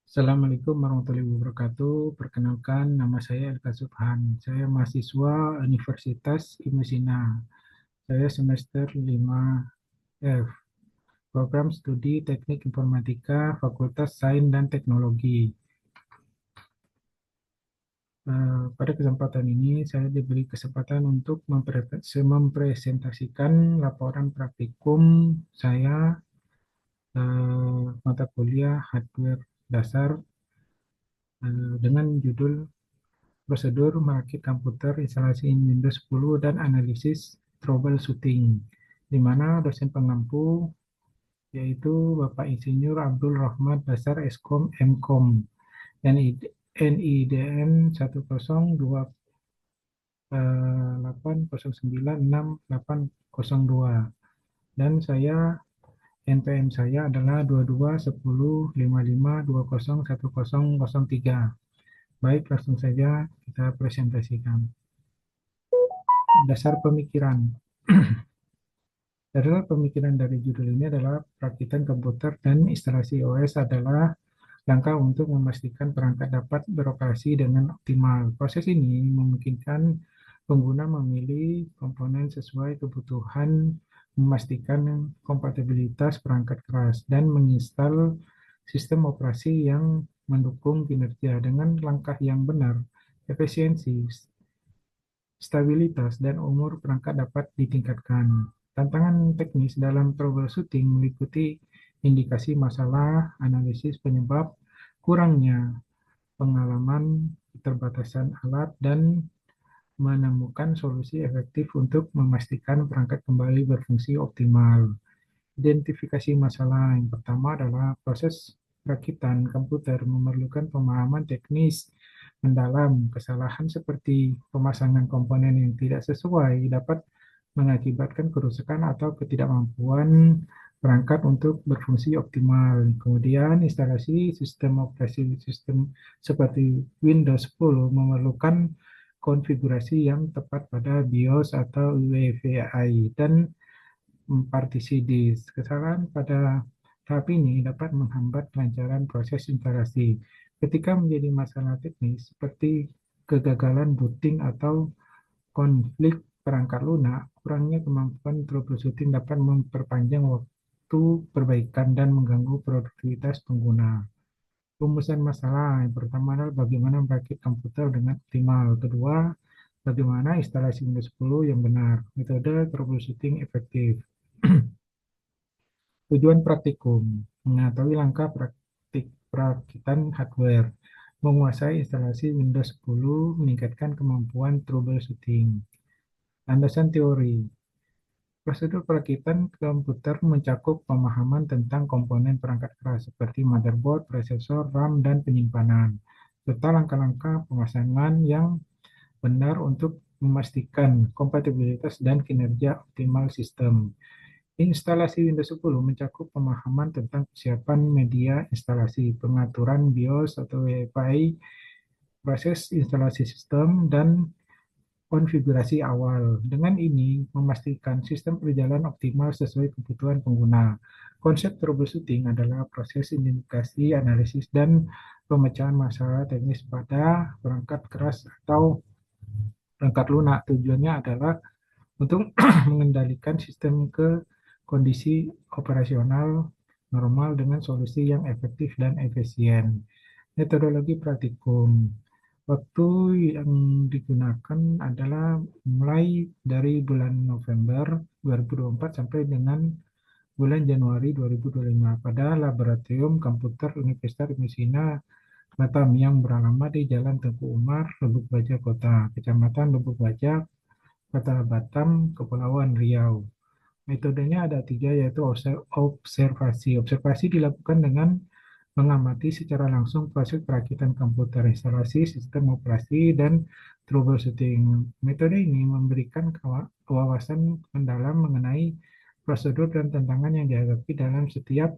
Assalamualaikum warahmatullahi wabarakatuh. Perkenalkan, nama saya Elka Subhan. Saya mahasiswa Universitas Ibnu Sina. Saya semester 5F, Program Studi Teknik Informatika, Fakultas Sains dan Teknologi. Pada kesempatan ini, saya diberi kesempatan untuk mempresentasikan laporan praktikum saya mata kuliah hardware dasar dengan judul prosedur merakit komputer instalasi Windows 10 dan analisis troubleshooting, di mana dosen pengampu yaitu Bapak Insinyur Abdul Rahmat Dasar Eskom Mkom NIDN 10280968802, dan saya NPM saya adalah 221055201003. Baik, langsung saja kita presentasikan. Dasar pemikiran. Dasar pemikiran dari judul ini adalah perakitan komputer dan instalasi OS adalah langkah untuk memastikan perangkat dapat beroperasi dengan optimal. Proses ini memungkinkan pengguna memilih komponen sesuai kebutuhan, memastikan kompatibilitas perangkat keras, dan menginstal sistem operasi yang mendukung kinerja dengan langkah yang benar. Efisiensi, stabilitas, dan umur perangkat dapat ditingkatkan. Tantangan teknis dalam troubleshooting meliputi indikasi masalah, analisis penyebab, kurangnya pengalaman, keterbatasan alat, dan menemukan solusi efektif untuk memastikan perangkat kembali berfungsi optimal. Identifikasi masalah yang pertama adalah proses perakitan komputer memerlukan pemahaman teknis mendalam. Kesalahan seperti pemasangan komponen yang tidak sesuai dapat mengakibatkan kerusakan atau ketidakmampuan perangkat untuk berfungsi optimal. Kemudian, instalasi sistem operasi sistem seperti Windows 10 memerlukan konfigurasi yang tepat pada BIOS atau UEFI dan partisi disk. Kesalahan pada tahap ini dapat menghambat kelancaran proses instalasi. Ketika menjadi masalah teknis seperti kegagalan booting atau konflik perangkat lunak, kurangnya kemampuan troubleshooting dapat memperpanjang waktu perbaikan dan mengganggu produktivitas pengguna. Rumusan masalah yang pertama adalah bagaimana merakit komputer dengan optimal. Kedua, bagaimana instalasi Windows 10 yang benar. Metode troubleshooting efektif. Tujuan praktikum, mengetahui langkah praktik perakitan hardware, menguasai instalasi Windows 10, meningkatkan kemampuan troubleshooting. Landasan teori, prosedur perakitan komputer mencakup pemahaman tentang komponen perangkat keras seperti motherboard, prosesor, RAM, dan penyimpanan, serta langkah-langkah pemasangan yang benar untuk memastikan kompatibilitas dan kinerja optimal sistem. Instalasi Windows 10 mencakup pemahaman tentang kesiapan media instalasi, pengaturan BIOS atau WiFi, proses instalasi sistem, dan konfigurasi awal. Dengan ini, memastikan sistem berjalan optimal sesuai kebutuhan pengguna. Konsep troubleshooting adalah proses identifikasi, analisis, dan pemecahan masalah teknis pada perangkat keras atau perangkat lunak. Tujuannya adalah untuk mengendalikan sistem ke kondisi operasional normal dengan solusi yang efektif dan efisien. Metodologi praktikum. Waktu yang digunakan adalah mulai dari bulan November 2024 sampai dengan bulan Januari 2025 pada Laboratorium Komputer Universitas Ibnu Sina Batam yang beralamat di Jalan Tengku Umar, Lubuk Baja Kota, Kecamatan Lubuk Baja, Kota Batam, Kepulauan Riau. Metodenya ada tiga, yaitu observasi. Observasi dilakukan dengan mengamati secara langsung proses perakitan komputer, instalasi sistem operasi, dan troubleshooting. Metode ini memberikan wawasan mendalam mengenai prosedur dan tantangan yang dihadapi dalam setiap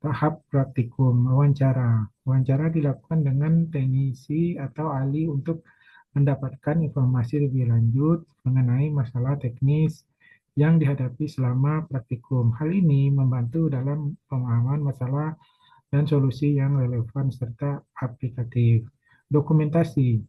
tahap praktikum. Wawancara. Wawancara dilakukan dengan teknisi atau ahli untuk mendapatkan informasi lebih lanjut mengenai masalah teknis yang dihadapi selama praktikum. Hal ini membantu dalam pemahaman masalah dan solusi yang relevan serta aplikatif. Dokumentasi.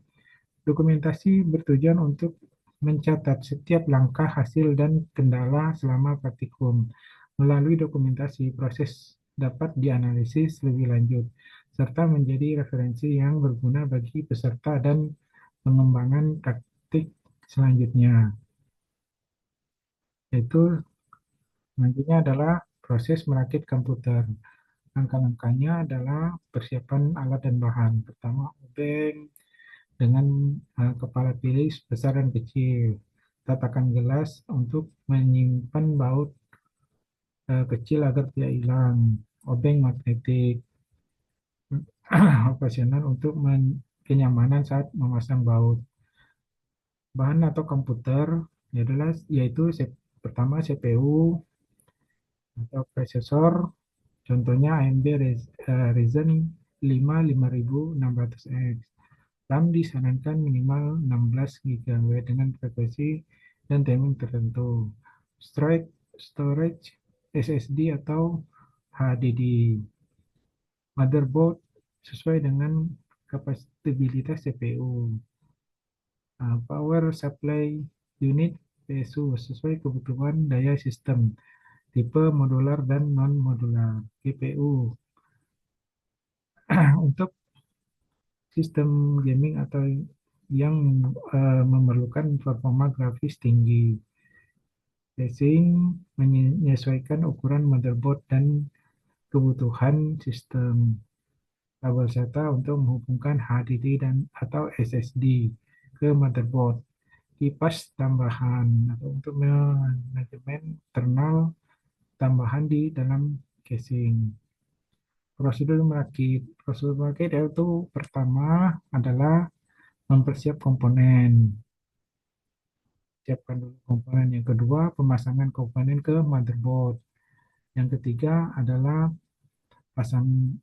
Dokumentasi bertujuan untuk mencatat setiap langkah, hasil, dan kendala selama praktikum. Melalui dokumentasi, proses dapat dianalisis lebih lanjut, serta menjadi referensi yang berguna bagi peserta dan pengembangan praktik selanjutnya. Yaitu selanjutnya adalah proses merakit komputer. Langkah-langkahnya adalah persiapan alat dan bahan. Pertama, obeng dengan kepala pilih besar dan kecil. Tatakan gelas untuk menyimpan baut kecil agar tidak hilang. Obeng magnetik operasional untuk kenyamanan saat memasang baut. Bahan atau komputer yaitu pertama CPU atau prosesor. Contohnya AMD Ryzen 5 5600X. RAM disarankan minimal 16 GB dengan frekuensi dan timing tertentu. Storage SSD atau HDD. Motherboard sesuai dengan kapasitas CPU. Power Supply Unit PSU sesuai kebutuhan daya sistem. Tipe modular dan non-modular. GPU untuk sistem gaming atau yang memerlukan performa grafis tinggi. Casing menyesuaikan ukuran motherboard dan kebutuhan sistem. Kabel SATA untuk menghubungkan HDD dan atau SSD ke motherboard. Kipas tambahan atau untuk manajemen internal tambahan di dalam casing. Prosedur merakit yaitu pertama adalah mempersiap komponen. Siapkan dulu komponen. Yang kedua, pemasangan komponen ke motherboard. Yang ketiga adalah pasang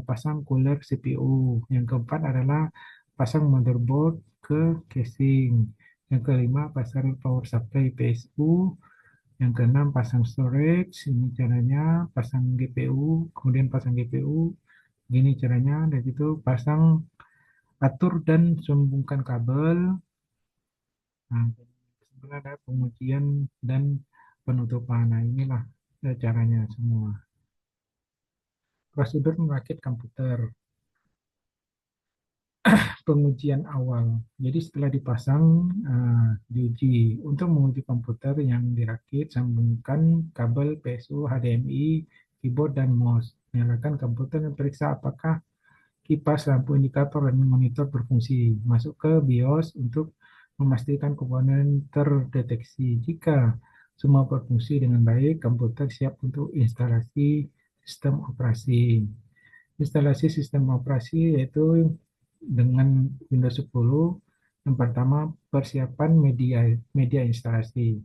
pasang cooler CPU. Yang keempat adalah pasang motherboard ke casing. Yang kelima, pasang power supply PSU. Yang keenam, pasang storage. Ini caranya pasang GPU, kemudian pasang GPU. Gini caranya, dan itu pasang atur dan sambungkan kabel. Nah, sebenarnya ada pengujian dan penutupan. Nah, inilah caranya semua. Prosedur merakit komputer. Pengujian awal. Jadi setelah dipasang, diuji. Untuk menguji komputer yang dirakit, sambungkan kabel PSU, HDMI, keyboard, dan mouse. Nyalakan komputer dan periksa apakah kipas, lampu indikator, dan monitor berfungsi. Masuk ke BIOS untuk memastikan komponen terdeteksi. Jika semua berfungsi dengan baik, komputer siap untuk instalasi sistem operasi. Instalasi sistem operasi yaitu dengan Windows 10. Yang pertama, persiapan media instalasi.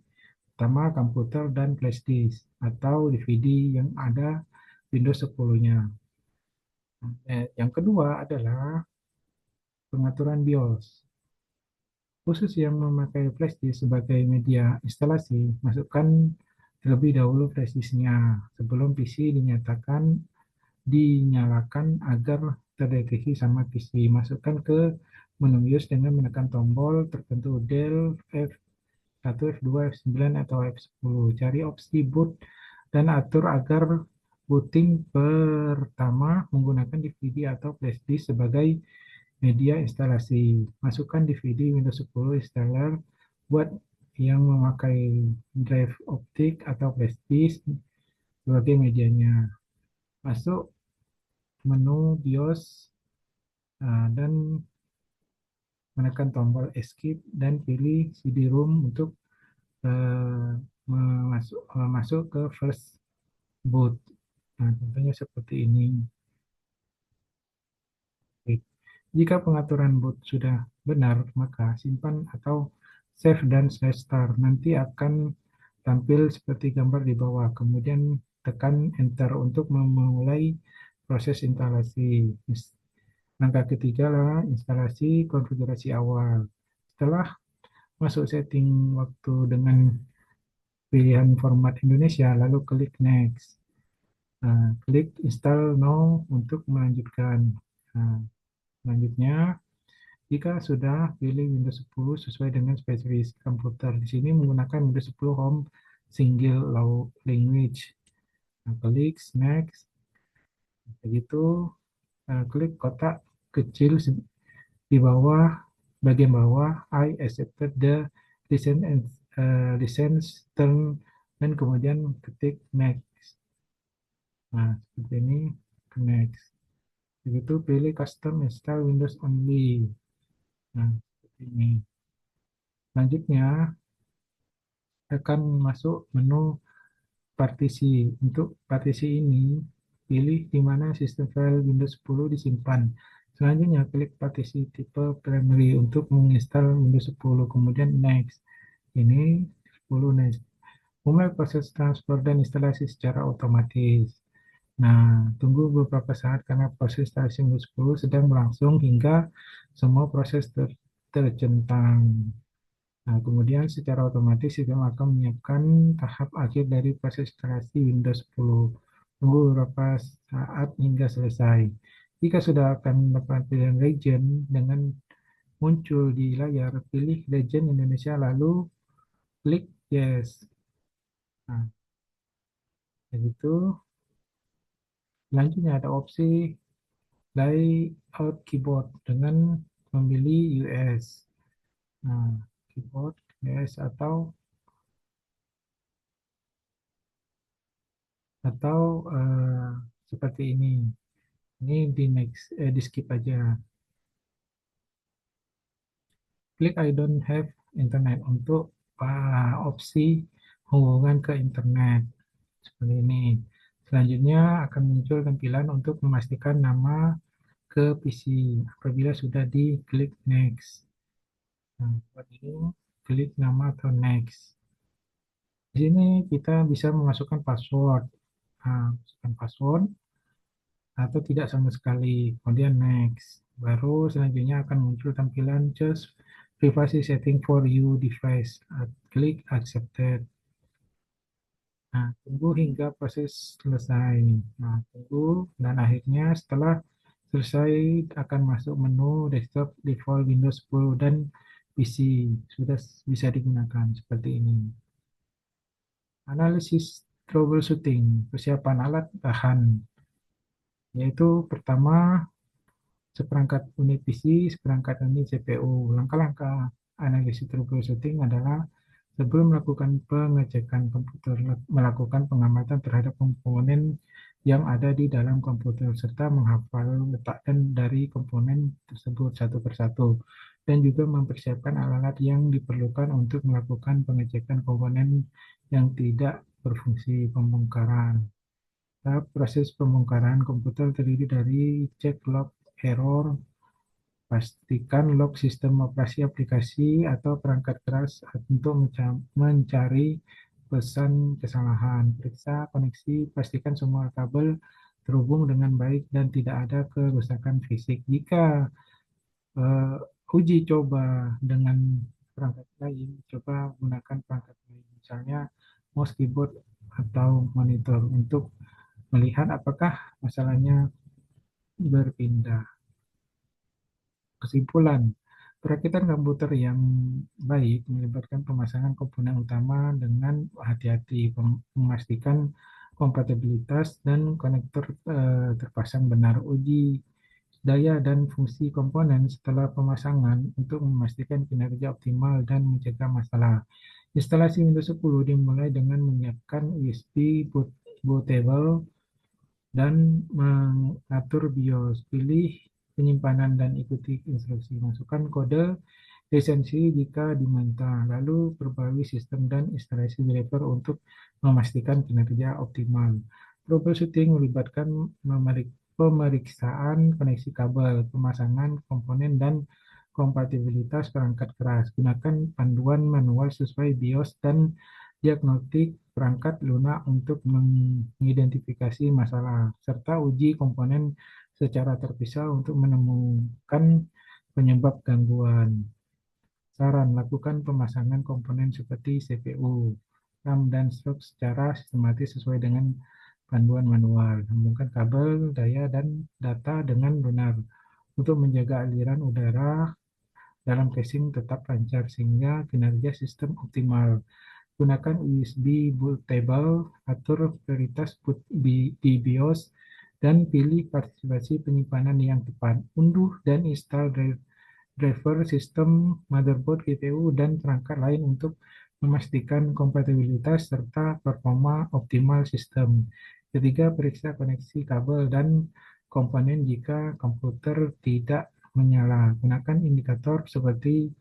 Pertama, komputer dan flash disk atau DVD yang ada Windows 10-nya. Yang kedua adalah pengaturan BIOS. Khusus yang memakai flash disk sebagai media instalasi, masukkan terlebih dahulu flash disknya sebelum PC dinyalakan agar terdeteksi sama PC. Masukkan ke menu BIOS dengan menekan tombol tertentu Del, F1, F2, F9, atau F10. Cari opsi boot dan atur agar booting pertama menggunakan DVD atau flash disk sebagai media instalasi. Masukkan DVD Windows 10 installer buat yang memakai drive optik atau flash disk sebagai medianya. Masuk menu BIOS dan menekan tombol Escape dan pilih CD-ROM untuk masuk ke first boot. Nah, contohnya seperti ini. Jika pengaturan boot sudah benar, maka simpan atau save dan slash start. Nanti akan tampil seperti gambar di bawah. Kemudian tekan enter untuk memulai proses instalasi. Langkah ketiga adalah instalasi konfigurasi awal. Setelah masuk setting waktu dengan pilihan format Indonesia, lalu klik next. Klik install now untuk melanjutkan. Nah, selanjutnya, jika sudah pilih Windows 10 sesuai dengan spesifikasi komputer, di sini menggunakan Windows 10 Home Single Language. Nah, klik next. Begitu, klik kotak kecil di bawah, bagian bawah, I accepted the license term, dan kemudian ketik next. Nah, seperti ini, next. Begitu pilih custom install Windows only. Nah, seperti ini. Selanjutnya akan masuk menu partisi. Untuk partisi ini, pilih di mana sistem file Windows 10 disimpan. Selanjutnya, klik partisi tipe primary untuk menginstal Windows 10, kemudian next. Ini 10 next. Mulai proses transfer dan instalasi secara otomatis. Nah, tunggu beberapa saat karena proses instalasi Windows 10 sedang berlangsung hingga semua proses tercentang. Nah, kemudian secara otomatis sistem akan menyiapkan tahap akhir dari proses instalasi Windows 10. Tunggu beberapa saat hingga selesai. Jika sudah akan mendapat pilihan region dengan muncul di layar, pilih region Indonesia lalu klik yes. Nah, begitu. Selanjutnya ada opsi layout keyboard dengan memilih US. Nah, keyboard US atau seperti ini. Ini di next, di skip aja. Klik I don't have internet untuk opsi hubungan ke internet. Seperti ini. Selanjutnya akan muncul tampilan untuk memastikan nama ke PC apabila sudah diklik next. Nah, buat ini klik nama atau next. Di sini kita bisa memasukkan password. Nah, masukkan password atau tidak sama sekali. Kemudian next. Baru selanjutnya akan muncul tampilan just privacy setting for you device. Klik accepted. Nah, tunggu hingga proses selesai. Nah, tunggu dan akhirnya setelah selesai akan masuk menu desktop default Windows 10 dan PC sudah bisa digunakan seperti ini. Analisis troubleshooting, persiapan alat bahan, yaitu pertama seperangkat unit PC, seperangkat unit CPU. Langkah-langkah analisis troubleshooting adalah sebelum melakukan pengecekan komputer, melakukan pengamatan terhadap komponen yang ada di dalam komputer, serta menghafal letak dan dari komponen tersebut satu persatu, dan juga mempersiapkan alat-alat yang diperlukan untuk melakukan pengecekan komponen yang tidak berfungsi pembongkaran. Proses pembongkaran komputer terdiri dari cek log error, pastikan log sistem operasi aplikasi atau perangkat keras untuk mencari pesan kesalahan. Periksa koneksi, pastikan semua kabel terhubung dengan baik dan tidak ada kerusakan fisik. Jika uji coba dengan perangkat lain, coba gunakan perangkat lain, misalnya mouse, keyboard, atau monitor untuk melihat apakah masalahnya berpindah. Kesimpulan, perakitan komputer yang baik melibatkan pemasangan komponen utama dengan hati-hati, memastikan kompatibilitas dan konektor terpasang benar, uji daya dan fungsi komponen setelah pemasangan untuk memastikan kinerja optimal dan mencegah masalah. Instalasi Windows 10 dimulai dengan menyiapkan USB bootable dan mengatur BIOS. Pilih penyimpanan dan ikuti instruksi. Masukkan kode lisensi jika diminta. Lalu perbarui sistem dan instalasi driver untuk memastikan kinerja optimal. Troubleshooting melibatkan pemeriksaan koneksi kabel, pemasangan komponen, dan kompatibilitas perangkat keras. Gunakan panduan manual sesuai BIOS dan diagnostik perangkat lunak untuk mengidentifikasi masalah, serta uji komponen secara terpisah untuk menemukan penyebab gangguan. Saran, lakukan pemasangan komponen seperti CPU, RAM, dan stroke secara sistematis sesuai dengan panduan manual, sambungkan kabel, daya, dan data dengan benar untuk menjaga aliran udara dalam casing tetap lancar sehingga kinerja sistem optimal. Gunakan USB bootable, atur prioritas boot di BIOS, dan pilih partisipasi penyimpanan yang tepat. Unduh dan install driver sistem, motherboard, GPU, dan perangkat lain untuk memastikan kompatibilitas serta performa optimal sistem. Ketiga, periksa koneksi kabel dan komponen jika komputer tidak menyala. Gunakan indikator seperti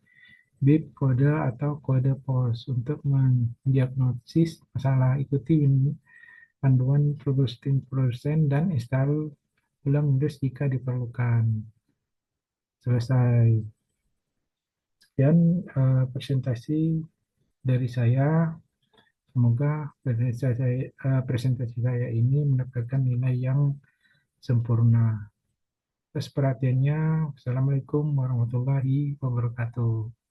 bip, kode, atau kode pos untuk mendiagnosis masalah. Ikuti panduan troubleshooting produsen dan install ulang Windows jika diperlukan. Selesai. Sekian presentasi dari saya. Semoga presentasi saya ini mendapatkan nilai yang sempurna. Atas perhatiannya. Wassalamualaikum warahmatullahi wabarakatuh.